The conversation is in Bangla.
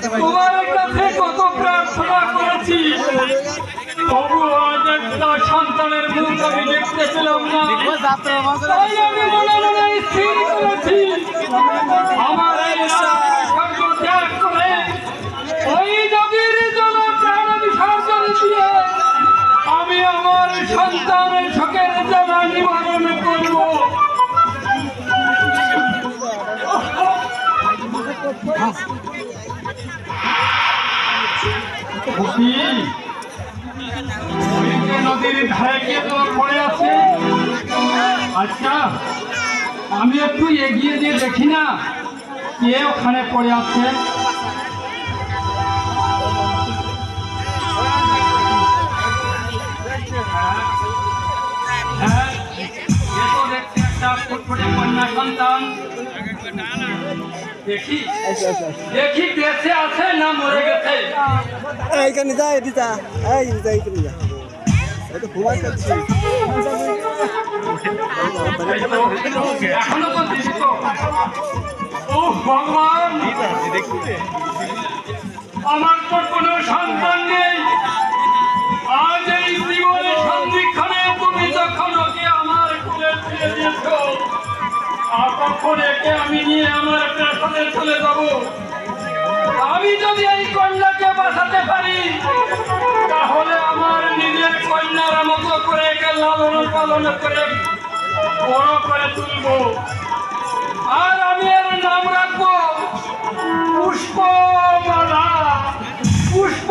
তোমার কাছে কত প্রার্থনা করেছি, তবু আজ একটা সন্তানের মুখ আমি দেখতে পেলাম না। তাই আমি মনে মনে স্থির করেছি, আমার এই স্বর্গ ত্যাগ করে ওই নদীর জল প্রাণ বিসর্জন দিয়ে আমি আমার সন্তানের শোকের জ্বালা নিবারণ করব। নদীর ধারে গিয়ে তোমার পড়ে আছে। আচ্ছা, আমি একটু এগিয়ে দিয়ে দেখি না কে ওখানে পড়ে আছে। হ্যাঁ, দেখছি একটা ফুটফুটে কন্যা সন্তান। দেখি দেখি বেঁচে আছে না মরে গেছে। এইখানে যা এদিকে এইখানে যা, এটা ঘুমাই যাচ্ছি এখনো তো জীবিত। ও ভগবান, আমার তো কোনো সন্তান নেই। আজ এই জীবনের সন্ধিক্ষণে তুমি যখন ওকে আমার কোলে তুলে দিয়েছ, আর তখন একে আমি নিয়ে আমার প্রাসাদে চলে যাব। আমি যদি এই কন্যাকে বাঁচাতে পারি, তাহলে আমার নিজের কন্যার মতো করে একে লালন পালন করে বড় করে তুলব। আর আমি এর নাম রাখবো পুষ্পমালা। পুষ্প